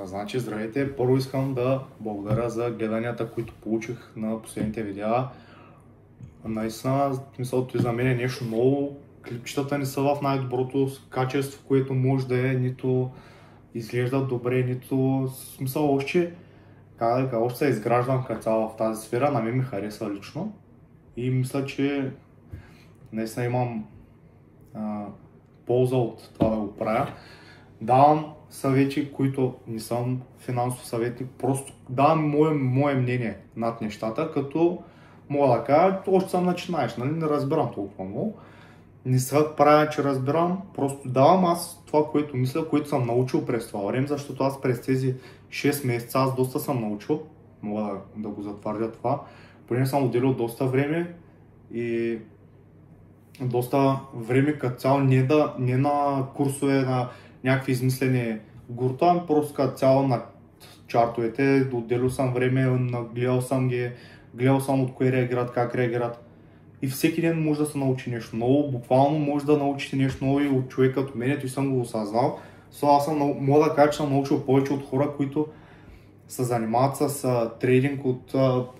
Значи, здравейте! Първо искам да благодаря за гледанията, които получих на последните видеа. Наистина, смисълто и за мен е нещо ново. Клипчетата не са в най-доброто качество, което може да е, нито изглеждат добре, нито смисъл още, още се изграждам като цяло в тази сфера. На мен ми харесва лично и мисля, че наистина имам полза от това да го правя. Давам съвети, които не съм финансов съветник, просто давам мое мнение над нещата, като мога да кажа, още съм начинаеш, нали? Не разбирам толкова много. Не се правя, че разбирам, просто давам аз това, което мисля, което съм научил през това време, защото аз през тези 6 месеца аз доста съм научил, мога да го затвърдя това, поне съм отделил доста време и доста време като цяло не на курсове, на някакви измислени гурта, ами просто като цяло на чартовете, отделил съм време, гледал съм ги, гледал съм от кое реагират, как реагират. И всеки ден може да се научи нещо ново, буквално може да научите нещо ново и от човек като мен, и съм го осъзнал. Аз мога да кажа, че съм научил повече от хора, които се занимават с трейдинг от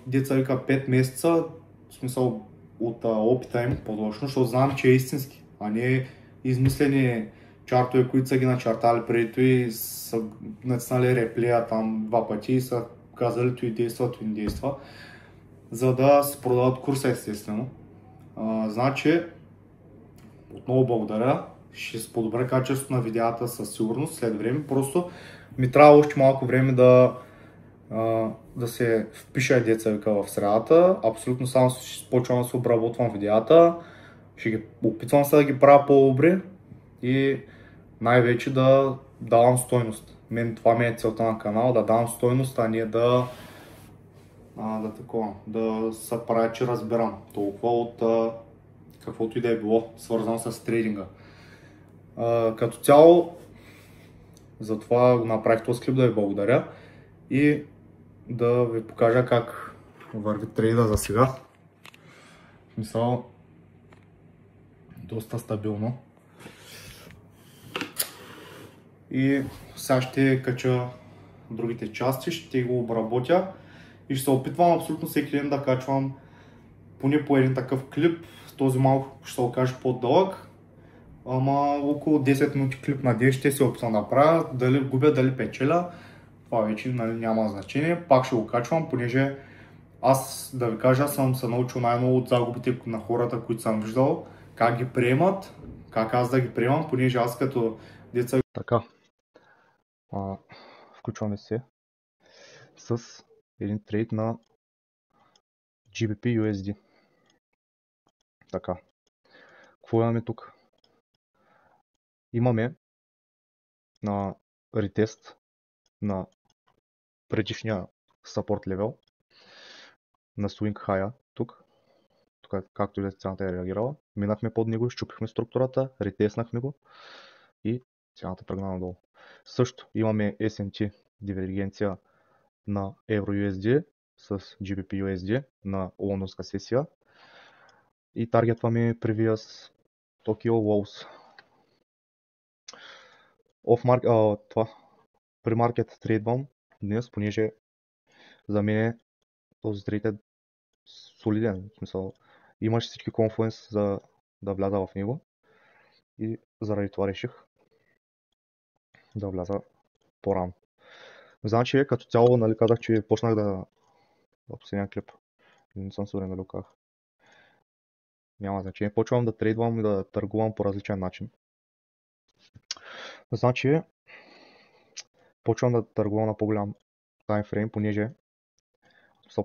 деца вика 5 месеца, в смисъл от опита им по-точно, защото знам, че е истински, а не измислени чартове, които са ги начертали преди и са натиснали реплея там 2 пъти и са казали то и действа, то и не действа, за да се продават курса, естествено. Значи, отново благодаря, ще се подобря качеството на видеята със сигурност след време, просто ми трябва още малко време да се впиша деца вика в средата. Абсолютно само ще почвам да се обработвам видеята, ще ги опитвам се да ги правя по-добре и най-вече да давам стойност. Това ми е целта на канала, да давам стойност, а не да се правя, че разбирам толкова от каквото и да е било свързано с трейдинга. Като цяло, затова го направих този клип, да ви благодаря и да ви покажа как върви трейда за сега. В смисъл, доста стабилно. И сега ще кача другите части, ще го обработя и ще се опитвам абсолютно всеки ден да качвам поне по един такъв клип. Този малко ще се окаже по-дълъг, ама около 10 минути клип на ден ще се опитвам да правя, дали губя, дали печеля. Това вече няма значение, пак ще го качвам, понеже аз, да ви кажа, съм се научил най-много от загубите на хората, които съм виждал, как ги приемат, как аз да ги приемам, понеже аз като деца... Така, включваме се с един трейд на GBP USD. Така, какво имаме тук? Имаме на ретест на предишния support левел на swing high тук, както и цената е реагирала. Минахме под него, щупихме структурата, ретеснахме го и цената тръгна надолу. Също имаме SMT дивергенция на EURUSD с GBP USD на лондонска сесия и таргетваме previous Tokyo Walls. При маркет трейдвам днес, понеже за мен този трейд е солиден, в смисъл имаш всички конфлуенс за да вляза в него и заради това реших да вляза по-рано. Значи като цяло, нали, казах, че почнах да последния клип, не съм сигурен дали казах. Няма значение, почвам да трейдвам и да търгувам по различен начин. Значи почвам да търгувам на по-голям таймфрейм, понеже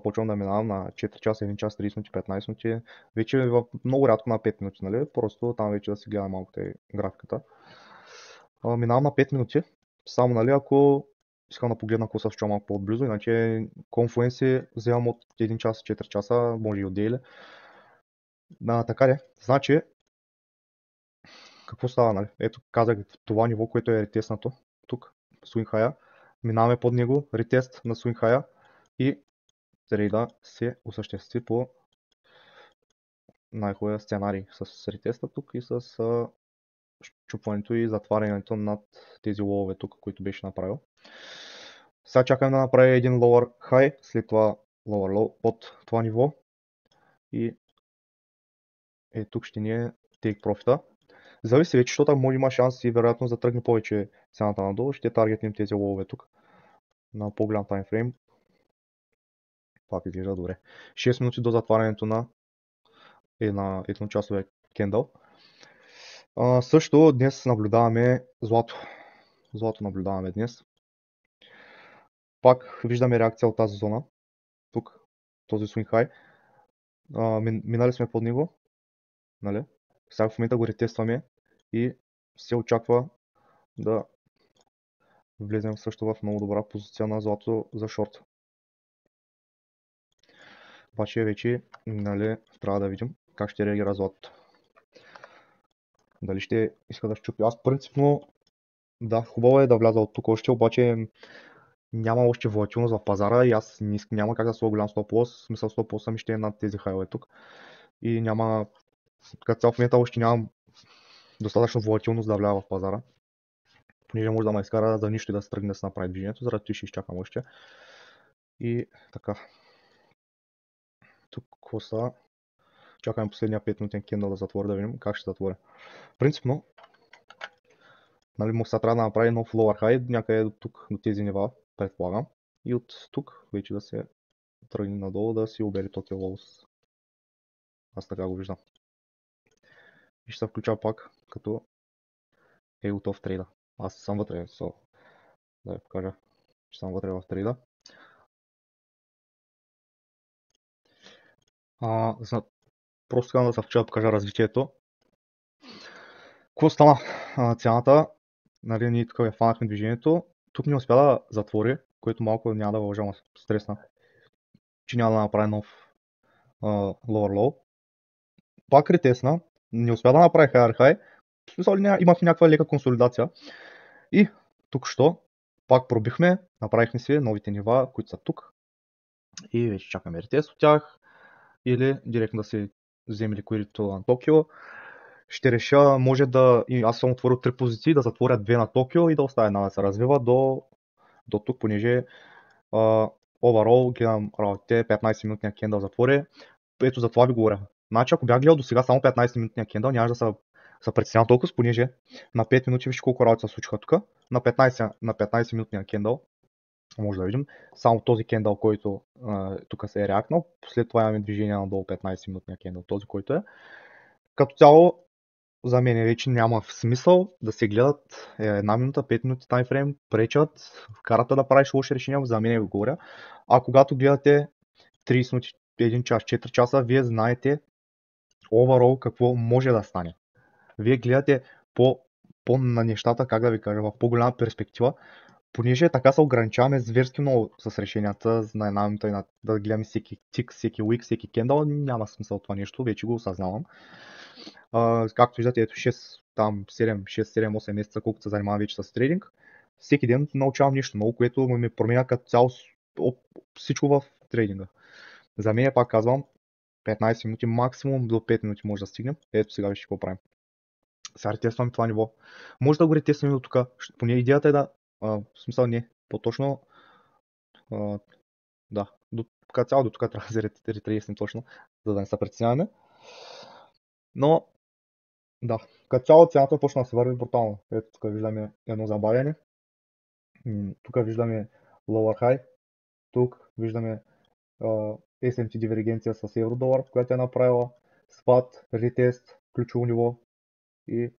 почвам да минавам на 4 часа, 1 час, 30 минути, 15 минути, вече много рядко на 5 минути, нали? Просто там вече да си гледа малко графиката. Минавам на 5 минути, само нали, ако искам да погледна ако се малко по-отблизо, иначе конфлуенси вземам от 1 час, 4 часа, може и от дейли. Така де, значи, какво става, нали? Ето казах това ниво, което е ретеснато, тук, swing high, минаваме под него, ретест на swing high и трейда се осъществи по най-хубавия сценарий с ретеста тук и с щупването и затварянето над тези ловове тук, които беше направил. Сега чакам да направя един lower high, след това lower low под това ниво и тук ще ни е take profit-а. Зависи вече, защото може има шанс и вероятно да тръгне повече цената надолу, ще таргетнем тези ловове тук на по-голям таймфрейм. Пак изглежда добре. 6 минути до затварянето на едночасовия кендъл. Също днес наблюдаваме злато. Злато наблюдаваме днес. Пак виждаме реакция от тази зона. Тук, този swing high. Минали сме под него. Нали? Сега в момента го ретестваме и се очаква да влезем също в много добра позиция на злато за шорт. Обаче вече, нали, трябва да видим как ще реагира златото. Дали ще иска да щупи. Аз принципно, да, хубаво е да вляза от тук още, обаче няма още волатилност в пазара и аз няма как да сложа голям стоп лос. В смисъл стоп лоса ми ще е над тези хайлове тук. И няма, като цял в момента още нямам достатъчно волатилност да вляза в пазара. Понеже може да ме изкара за нищо и да се тръгне да се направи движението, заради това ще изчакам още. И така. Тук какво са? Чакаме последния 5 минутен кендъл да затворя, да видим как ще затворя. Принципно, нали, му сега трябва да направи нов lower high някъде до тук, до тези нива, предполагам. И от тук вече да се тръгне надолу да си обери токи лоус. Аз така го виждам. И ще се включа пак, като е готов трейда. Аз съм вътре, да ви покажа, че съм вътре в трейда. Просто искам да се включа да покажа развитието. Какво стана? Цената, нали, ние тук я фанахме движението. Тук не успя да затвори, което малко няма да вължа стресна, че няма да направи нов lower low. Пак ретесна, не успя да направи higher high, в смисъл имахме някаква лека консолидация. И тук що? Пак пробихме, направихме си новите нива, които са тук. И вече чакаме ретест от тях. Или директно да си вземе ликвидито на Токио. Ще реша, може да, и аз съм отворил 3 позиции, да затворя 2 на Токио и да оставя една да се развива до тук, понеже overall гледам работите, 15 минутния кендъл затворя. Ето за това ви говоря. Значи ако бях гледал до сега само 15 минутния кендъл, нямаше да се притеснявам толкова, понеже на 5 минути виж колко работи се случиха тук. На 15 минутния кендъл, може да видим, само този кендъл, който тук се е реакнал, след това имаме движение надолу 15 минутния кендъл, този който е. Като цяло, за мен вече няма смисъл да се гледат 1 минута, 5 минути таймфрейм, пречат, карата да правиш лоши решения, за мен го говоря. А когато гледате 30 минути, 1 час, 4 часа, вие знаете overall какво може да стане. Вие гледате по на нещата, как да ви кажа, в по-голяма перспектива, понеже така се ограничаваме зверски много с решенията на една минута и да гледаме всеки тик, всеки уик, всеки кендъл, няма смисъл това нещо, вече го осъзнавам. Както виждате, ето 6, там 7, 8 месеца, колкото се занимавам вече с трейдинг, всеки ден научавам нещо много, което ми променя като цяло всичко в трейдинга. За мен, пак казвам, 15 минути, максимум до 5 минути може да стигнем. Ето сега вижте какво правим. Сега ретестваме това ниво. Може да го ретестваме до тук. Поне идеята е да, в смисъл не, по-точно, да, като цяло до тук трябва да се ретреснем точно, за да не се притесняваме. Но, да, като цяло цената почна да се върви брутално. Ето тук виждаме едно забавяне. Тук виждаме lower high. Тук виждаме SMT дивергенция с евро-долар, която е направила спад, ретест, ключово ниво и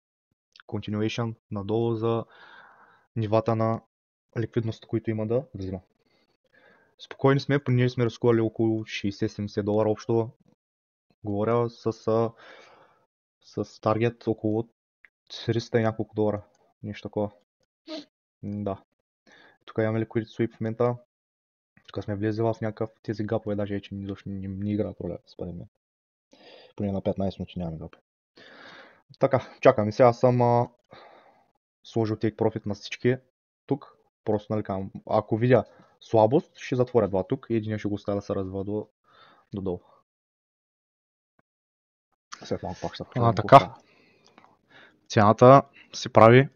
continuation надолу за нивата на ликвидност, които има да взима. Спокойни сме, понеже сме разкували около 60-70 долара общо. Говоря с таргет около 300 и няколко долара. Нещо такова. Да. Тук имаме liquidity sweep в момента. Тук сме влезли в някакъв тези гапове, даже вече не играят роля, според мен. Поне на 15 минути нямаме гапа. Така, чакаме. Сега съм сложил take profit на всички тук. Просто нали казвам, ако видя слабост, ще затворя два тук и един ще го оставя да се развива до долу. След малко пак ще включа. Така. Цената се прави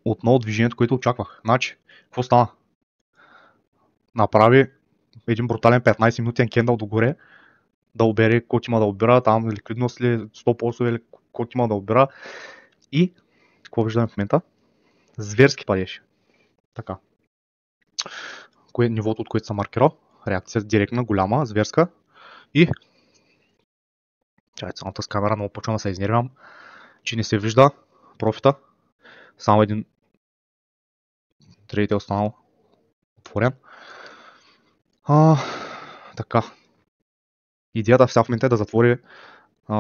отново движението, което очаквах. Значи, какво стана? направи един брутален 15-минутен кендъл догоре, да обере каквото има да обира, там ликвидност ли, 100 полсове или каквото има да обира. И какво виждаме в момента? Зверски падеше. Така. Нивото, от което съм маркирал, реакция директна, голяма, зверска. И чай, цялата с камера много почвам да се изнервям, че не се вижда профита. Само един трейд е останал отворен. Така. Идеята в момента е да затвори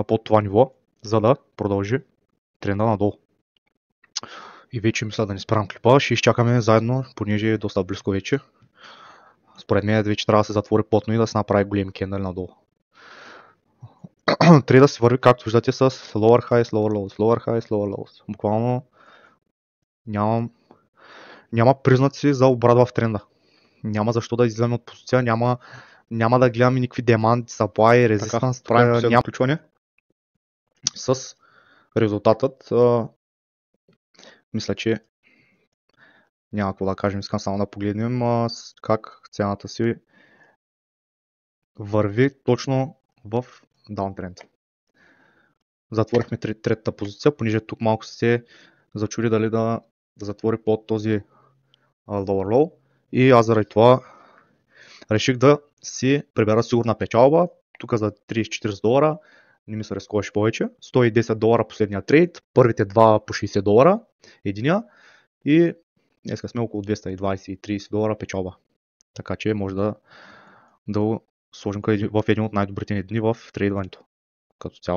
под това ниво, за да продължи тренда надолу. И вече мисля да не спирам клипа, ще изчакаме заедно, понеже е доста близко вече. Според мен вече трябва да се затвори плътно и да се направи големи кендали надолу. Трейда се върви, както виждате, с lower highs, lower lows, lower highs, lower lows. Буквално няма признаци за обрат в тренда. Няма защо да излезем от позиция, няма да гледаме никакви demand, supply, resistance. Правим последно включване. С резултатът, мисля, че няма какво да кажем, искам само да погледнем как цената си върви точно в даунтренд. Затворихме третата позиция, понеже тук малко се зачуди дали да затвори под този lower low. И аз заради това реших да си прибера сигурна печалба. Тук за 30-40 долара, не ми се рискуваше повече. 110 долара последния трейд, първите два по 60 долара, единия. И днес сме около 220-30 долара печалба. Така че може да сложим в един от най-добрите ни дни в трейдването като цяло.